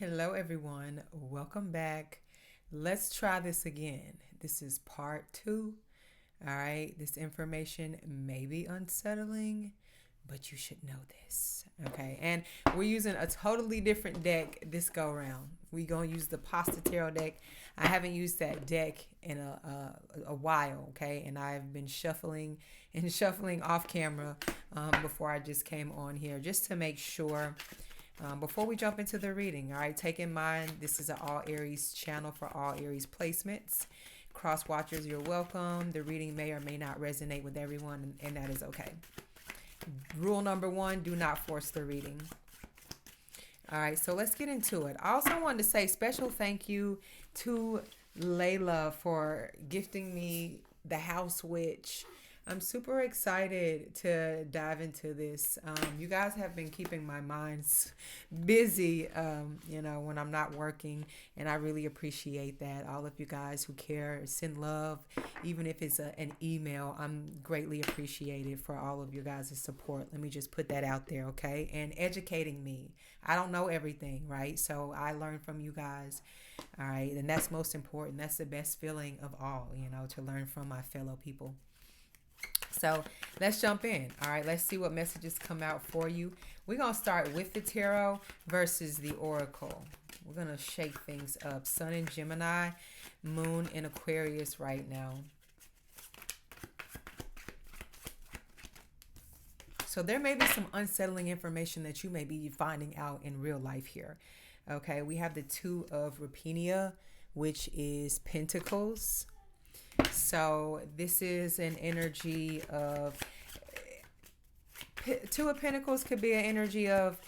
Hello, everyone. Welcome back. Let's try this again. This is part two. All right. This information may be unsettling, but you should know this. Okay. And we're using a totally different deck this go round. We're going to use the Pasta Tarot deck. I haven't used that deck in a while. Okay. And I've been shuffling and shuffling off camera before I just came on here just to make sure. Before we jump into the reading, all right, take in mind this is an all Aries channel for all Aries placements. Cross watchers, you're welcome. The reading may or may not resonate with everyone, and that is okay. Rule number one, do not force the reading. All right, so let's get into it. I also wanted to say special thank you to Layla for gifting me the House Witch. I'm super excited to dive into this. You guys have been keeping my mind busy, when I'm not working, and I really appreciate that. All of you guys who care, send love, even if it's an email. I'm greatly appreciated for all of your guys' support. Let me just put that out there, okay? And educating me. I don't know everything, right? So I learn from you guys, all right? And that's most important. That's the best feeling of all, to learn from my fellow people. So let's jump in. All right, let's see what messages come out for you. We're going to start with the tarot versus the oracle. We're going to shake things up. Sun in Gemini, Moon in Aquarius right now. So there may be some unsettling information that you may be finding out in real life here. Okay, we have the Two of Rapina, which is Pentacles. So this is an energy of Two of Pentacles could be an energy of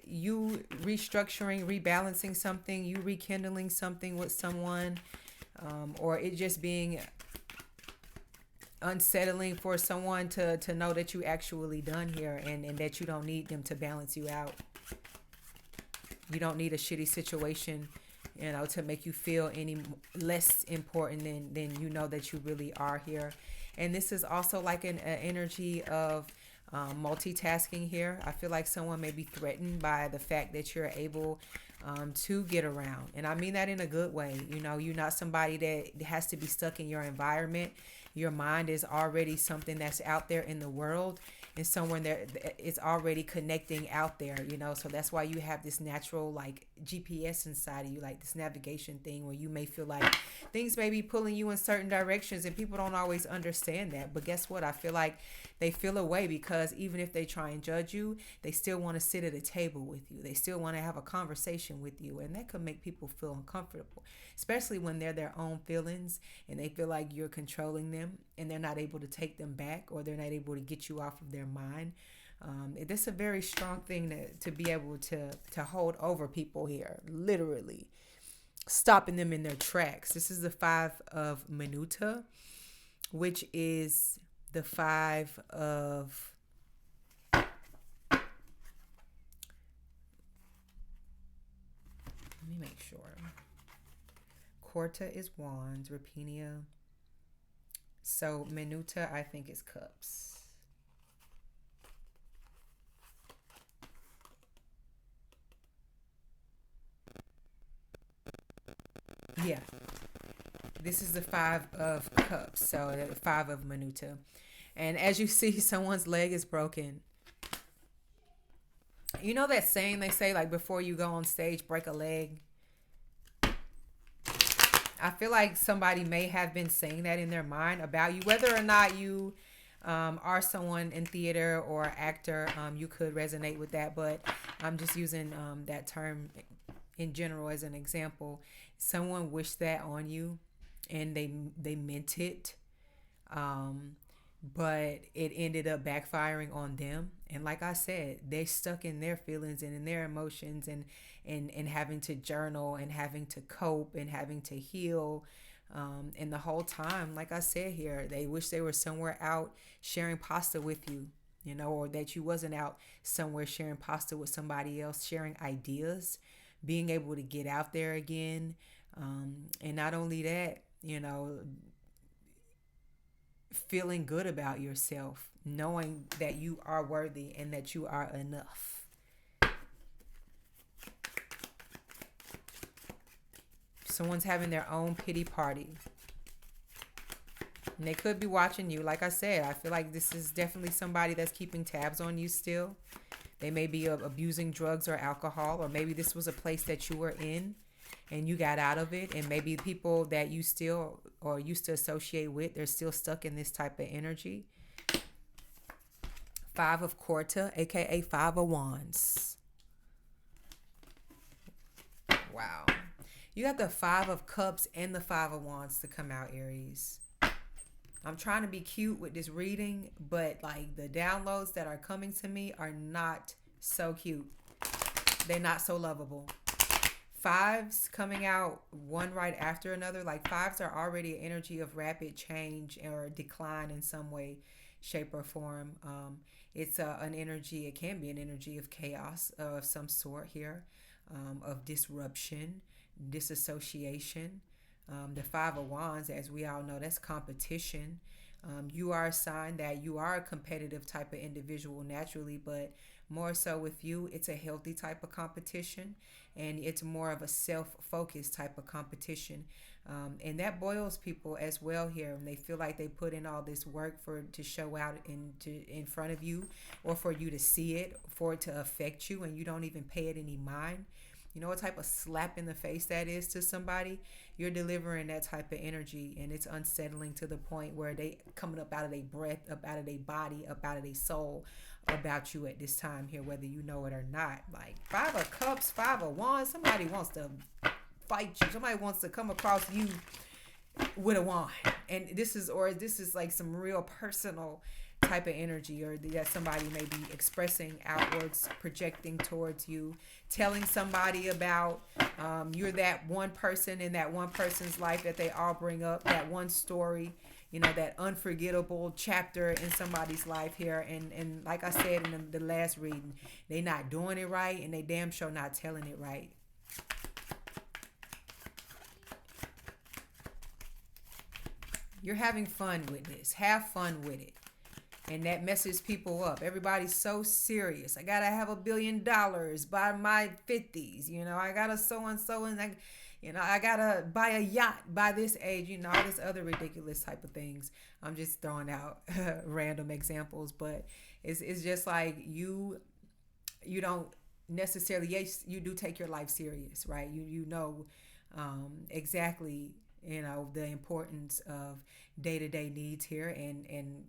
you restructuring, rebalancing something, you rekindling something with someone, or it just being unsettling for someone to know that you actually done here and that you don't need them to balance you out. You don't need a shitty situation to make you feel any less important than you know that you really are here. And this is also like an energy of multitasking here. I feel like someone may be threatened by the fact that you're able to get around. And I mean that in a good way. You're not somebody that has to be stuck in your environment. Your mind is already something that's out there in the world, and someone there is already connecting out there, so that's why you have this natural like GPS inside of you, like this navigation thing where you may feel like things may be pulling you in certain directions, and people don't always understand that. But guess what? I feel like they feel away because even if they try and judge you, they still want to sit at a table with you. They still want to have a conversation with you, and that could make people feel uncomfortable, especially when they're their own feelings and they feel like you're controlling them and they're not able to take them back, or they're not able to get you off of their mind. That's a very strong thing to be able to hold over people here, literally stopping them in their tracks. This is the Five of Minuta, which is the Five of let me make sure. Quarta is Wands, Rapina. So Minuta, I think, is Cups. Yeah. This is the Five of Cups. So the Five of Minuta. And as you see, someone's leg is broken. You know that saying they say, like, before you go on stage, break a leg? I feel like somebody may have been saying that in their mind about you. Whether or not you are someone in theater or actor, you could resonate with that. But I'm just using that term in general as an example. Someone wished that on you, and they meant it. But it ended up backfiring on them. And like I said, they stuck in their feelings and in their emotions and having to journal and having to cope and having to heal. And the whole time, like I said here, they wish they were somewhere out sharing pasta with you, or that you wasn't out somewhere sharing pasta with somebody else, sharing ideas, being able to get out there again. And not only that, feeling good about yourself, knowing that you are worthy and that you are enough. Someone's having their own pity party. And they could be watching you. Like I said, I feel like this is definitely somebody that's keeping tabs on you still. They may be abusing drugs or alcohol, or maybe this was a place that you were in and you got out of it. And maybe people that you still or used to associate with, they're still stuck in this type of energy. Five of Quarta, aka Five of Wands. Wow. You got the Five of Cups and the Five of Wands to come out, Aries. I'm trying to be cute with this reading, but like the downloads that are coming to me are not so cute. They're not so lovable. Fives coming out one right after another. Like fives are already an energy of rapid change or decline in some way, shape, or form. It's an energy, it can be an energy of chaos of some sort here, of disruption, disassociation. The Five of Wands, as we all know, that's competition. You are a sign that you are a competitive type of individual naturally, but more so with you, it's a healthy type of competition, and it's more of a self-focused type of competition. And that boils people as well here, and they feel like they put in all this work to show out in front of you, or for you to see it, for it to affect you, and you don't even pay it any mind. You know what type of slap in the face that is to somebody? You're delivering that type of energy, and it's unsettling to the point where they coming up out of their breath, up out of their body, up out of their soul about you at this time here, whether you know it or not. Like Five of Cups, Five of Wands, somebody wants to fight you. Somebody wants to come across you with a wand. And this is like some real personal type of energy, or that somebody may be expressing outwards, projecting towards you, telling somebody about you're that one person in that one person's life that they all bring up, that one story, that unforgettable chapter in somebody's life here. And like I said in the last reading, they not doing it right, and they damn sure not telling it right. You're having fun with this. Have fun with it. And that messes people up. Everybody's so serious. I gotta have $1 billion by my 50s. I gotta so-and-so, and I gotta buy a yacht by this age. All this other ridiculous type of things. I'm just throwing out random examples, but it's just like you don't necessarily. Yes, you do take your life serious, right? You know exactly. The importance of day-to-day needs here, and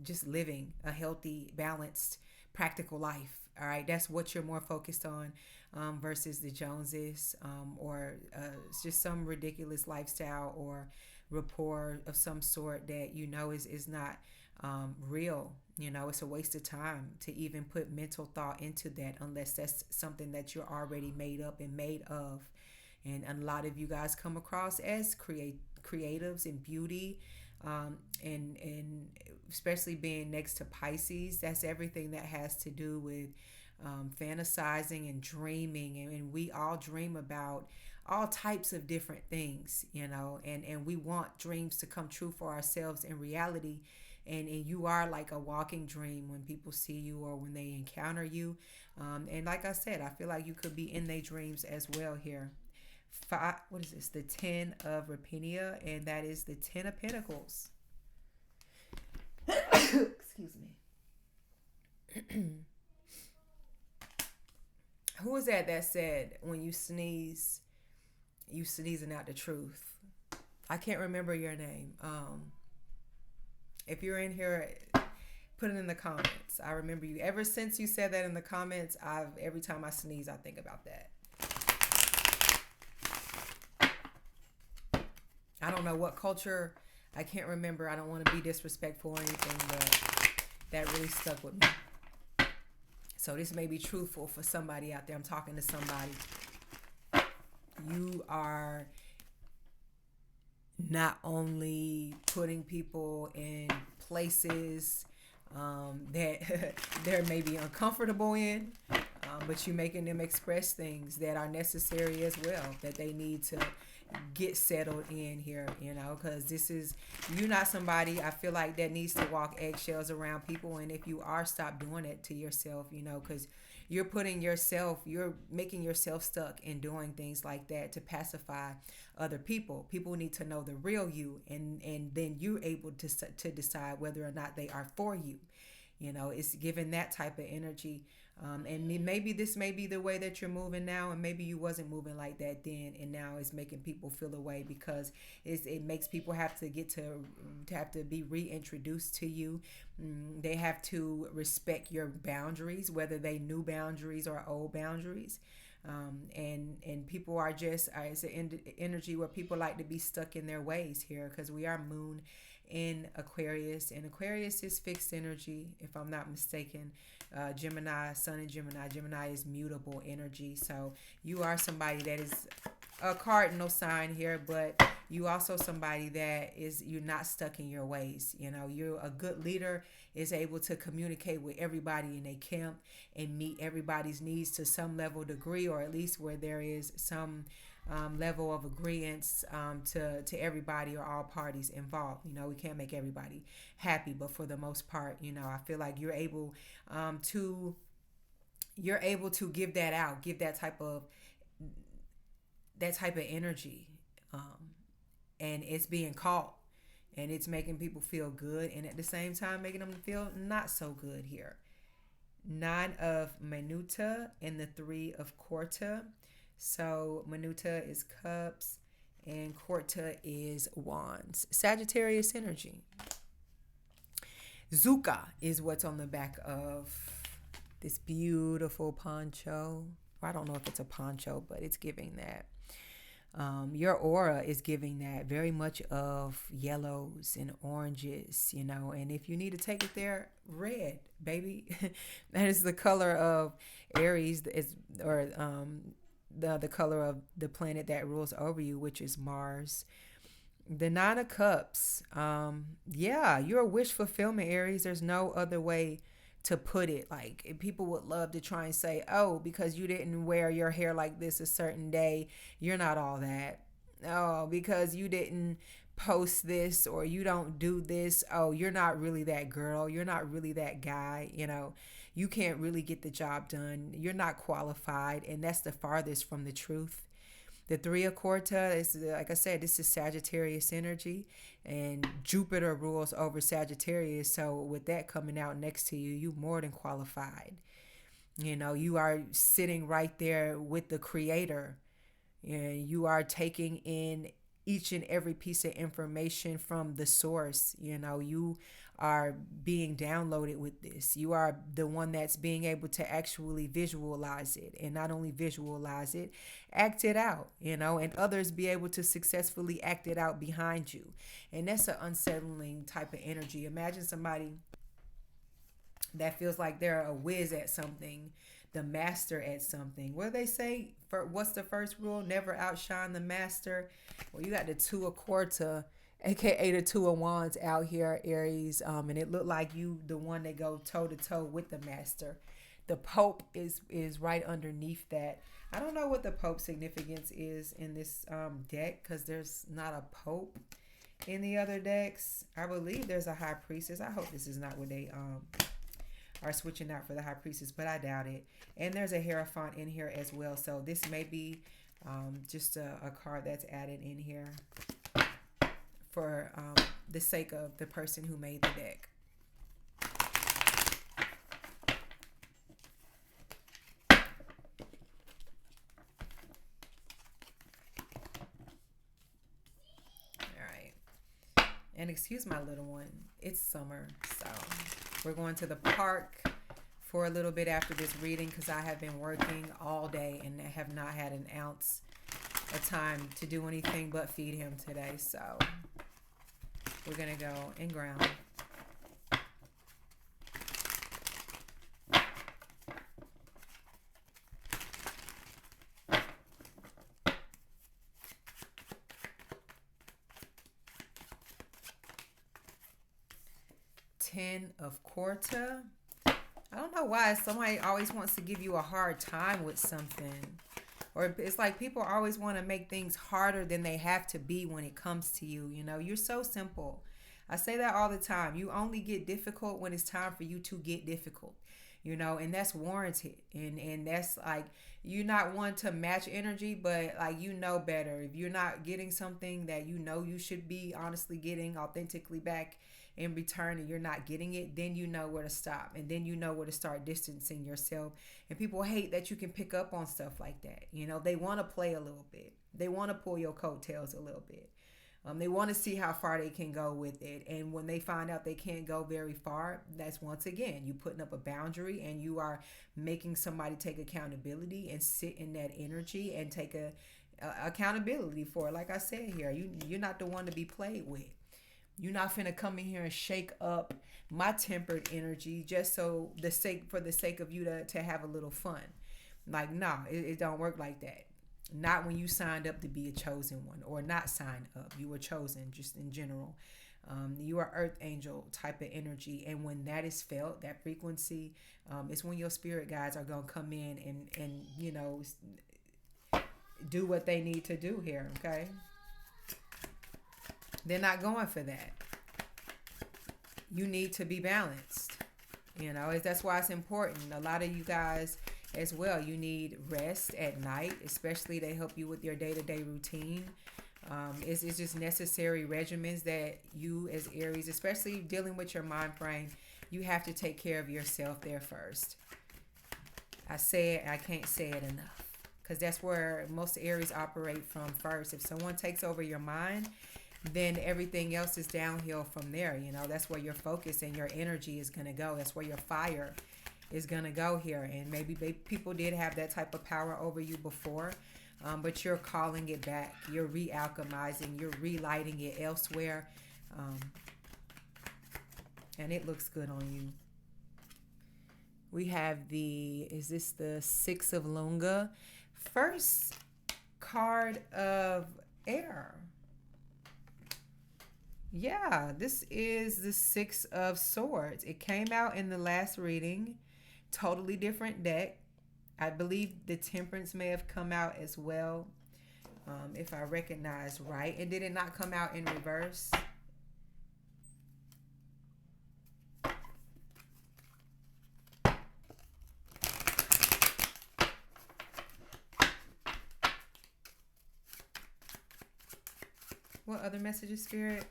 just living a healthy, balanced, practical life. All right, that's what you're more focused on versus the Joneses, or just some ridiculous lifestyle or rapport of some sort that is not real. It's a waste of time to even put mental thought into that, unless that's something that you're already made up and made of. And a lot of you guys come across as creatives and beauty, and especially being next to Pisces. That's everything that has to do with fantasizing and dreaming. And we all dream about all types of different things, and we want dreams to come true for ourselves in reality. And you are like a walking dream when people see you or when they encounter you. And like I said, I feel like you could be in their dreams as well here. What is this? The 10 of Rapinia, and that is the 10 of Pentacles. Excuse me. Who was that said when you sneeze, you sneezing out the truth? I can't remember your name. If you're in here, put it in the comments. I remember you. Ever since you said that in the comments, every time I sneeze, I think about that. I don't know what culture. I can't remember. I don't want to be disrespectful or anything, but that really stuck with me. So this may be truthful for somebody out there. I'm talking to somebody. You are not only putting people in places that they're maybe uncomfortable in, but you're making them express things that are necessary as well, that they need to get settled in here, because you're not somebody, I feel like, that needs to walk eggshells around people. And if you are, stop doing it to yourself, because you're making yourself stuck in doing things like that to pacify other people. People need to know the real you, and then you're able to decide whether or not they are for you. It's given that type of energy. And maybe this may be the way that you're moving now, and maybe you wasn't moving like that then, and now it's making people feel away because it makes people have to have to be reintroduced to you. They have to respect your boundaries, whether they new boundaries or old boundaries. And people are just it's an energy where people like to be stuck in their ways here, because we are moon in Aquarius, and Aquarius is fixed energy, if I'm not mistaken. Gemini, Sun in Gemini. Gemini is mutable energy. So you are somebody that is a cardinal sign here, but you also somebody that you're not stuck in your ways. You're a good leader, is able to communicate with everybody in a camp and meet everybody's needs to some level degree, or at least where there is some level of agreement to everybody or all parties involved. We can't make everybody happy, but for the most part, I feel like you're able to give that out, give that type of energy, and it's being caught, and it's making people feel good, and at the same time making them feel not so good here. 9 of Minuta and the 3 of Quarta. So Minuta is cups and Quarta is wands. Sagittarius energy. Zuka is what's on the back of this beautiful poncho. I don't know if it's a poncho, but it's giving that. Your aura is giving that very much of yellows and oranges, and if you need to take it there, red, baby. That is the color of Aries, or the color of the planet that rules over you, which is Mars. The 9 of Cups. You're a wish fulfillment, Aries. There's no other way to put it. Like, people would love to try and say, oh, because you didn't wear your hair like this a certain day, you're not all that. Oh, because you didn't post this or you don't do this, oh, you're not really that girl, you're not really that guy. You can't really get the job done, you're not qualified, and that's the farthest from the truth. The 3 of Quarta is, like I said, this is Sagittarius energy, and Jupiter rules over Sagittarius. So with that coming out next to you, you more than qualified. You are sitting right there with the creator, and you are taking in each and every piece of information from the source. You are being downloaded with this. You are the one that's being able to actually visualize it, and not only visualize it, act it out, and others be able to successfully act it out behind you. And that's an unsettling type of energy. Imagine somebody that feels like they're a whiz at something, the master at something. What do they say? What's the first rule? Never outshine the master. Well, you got the 2 of Quarta, aka the 2 of Wands out here, Aries, and it looked like you the one that go toe to toe with the master. The Pope is right underneath that. I don't know what the Pope's significance is in this deck, because there's not a Pope in the other decks. I believe there's a High Priestess. I hope this is not what they are switching out for the High Priestess, but I doubt it. And there's a Hierophant in here as well, so this may be just a card that's added in here for the sake of the person who made the deck. All right. And excuse my little one. It's summer, so we're going to the park for a little bit after this reading, because I have been working all day and have not had an ounce of time to do anything but feed him today. So we're going to go and ground. Ten of Quarta. I don't know why somebody always wants to give you a hard time with something. Or it's like people always want to make things harder than they have to be when it comes to you. You're so simple. I say that all the time. You only get difficult when it's time for you to get difficult. and that's warranted. And that's like, you're not one to match energy, but like, better. If you're not getting something that you should be honestly getting authentically back in return, and you're not getting it, then you know where to stop, and then you know where to start distancing yourself. And people hate that you can pick up on stuff like that. They want to play a little bit, they want to pull your coattails a little bit. They want to see how far they can go with it. And when they find out they can't go very far, that's once again, you putting up a boundary, and you are making somebody take accountability and sit in that energy and take accountability for it. Like I said here, you're not the one to be played with. You're not finna come in here and shake up my tempered energy just for the sake of you to have a little fun. Like, nah, it don't work like that. Not when you signed up to be a chosen one, or not signed up. You were chosen just in general. You are earth angel type of energy. And when that is felt, that frequency, it's when your spirit guides are going to come in and do what they need to do here. Okay. They're not going for that. You need to be balanced. That's why it's important. A lot of you guys as well, you need rest at night, especially they help you with your day-to-day routine. It's just necessary regimens that you as Aries, especially dealing with your mind frame, you have to take care of yourself there first. I can't say it enough, because that's where most Aries operate from first. If someone takes over your mind, then everything else is downhill from there. That's where your focus and your energy is going to go. That's where your fire is going to go here. And maybe people did have that type of power over you before, but you're calling it back. You're re-alchemizing. You're relighting it elsewhere. And it looks good on you. We have is this the Six of Lunga? First card of air. Yeah, this is the Six of Swords. It came out in the last reading. Totally different deck. I believe the Temperance may have come out as well, if I recognize right. And did it not come out in reverse? What other messages, Spirit?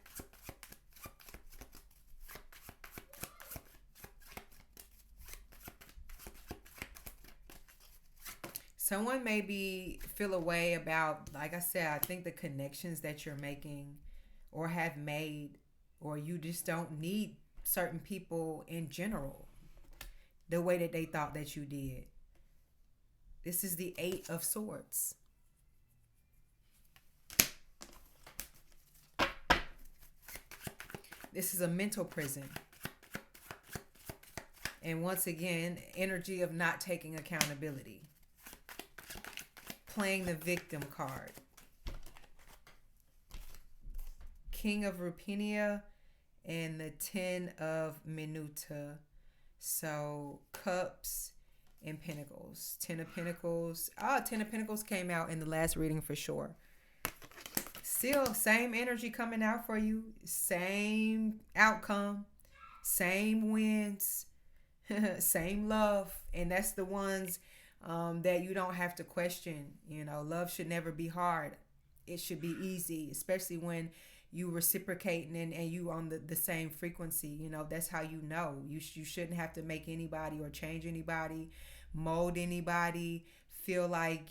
Someone maybe feel a way about, like I said, I think the connections that you're making or have made, or you just don't need certain people in general the way that they thought that you did. This is the Eight of Swords. This is a mental prison. And once again, energy of not taking accountability. Playing the victim card. King of Rupinia and the Ten of Minuta. So Cups and Pentacles. Ten of Pentacles. Ten of Pentacles came out in the last reading for sure. Still, same energy coming out for you. Same outcome. Same wins. Same love. And that's the ones that you don't have to question. Love should never be hard. It should be easy, especially when you reciprocating and you on the same frequency. That's how you shouldn't have to make anybody or change anybody, mold anybody, feel like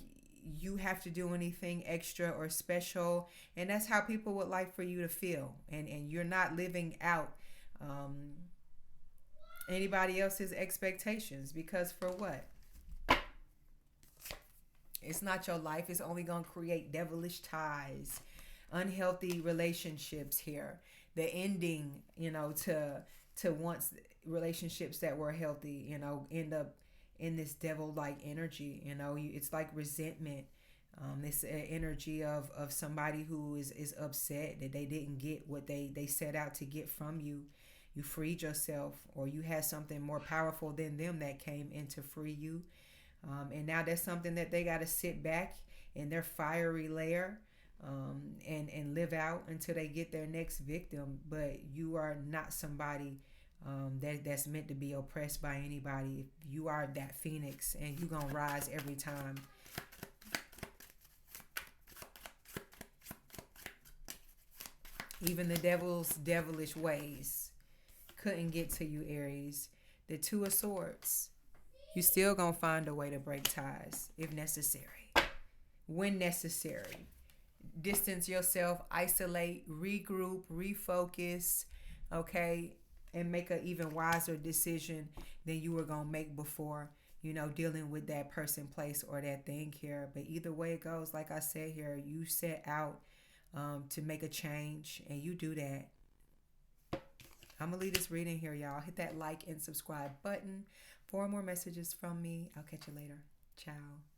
you have to do anything extra or special. And that's how people would like for you to feel. And you're not living out anybody else's expectations, because for what? It's not your life. It's only going to create devilish ties, unhealthy relationships here. The ending, to once relationships that were healthy, end up in this devil-like energy. It's like resentment. It's an energy of somebody who is upset that they didn't get what they set out to get from you. You freed yourself, or you had something more powerful than them that came in to free you. And now that's something that they got to sit back in their fiery lair and live out until they get their next victim. But you are not somebody that's meant to be oppressed by anybody. If you are that phoenix and you gonna rise every time. Even the devil's devilish ways couldn't get to you, Aries. The Two of Swords. You still gonna find a way to break ties if necessary. When necessary. Distance yourself, isolate, regroup, refocus, okay? And make an even wiser decision than you were gonna make before, dealing with that person, place, or that thing here. But either way it goes, like I said here, you set out to make a change, and you do that. I'm gonna leave this reading here, y'all. Hit that like and subscribe button for more messages from me. I'll catch you later. Ciao.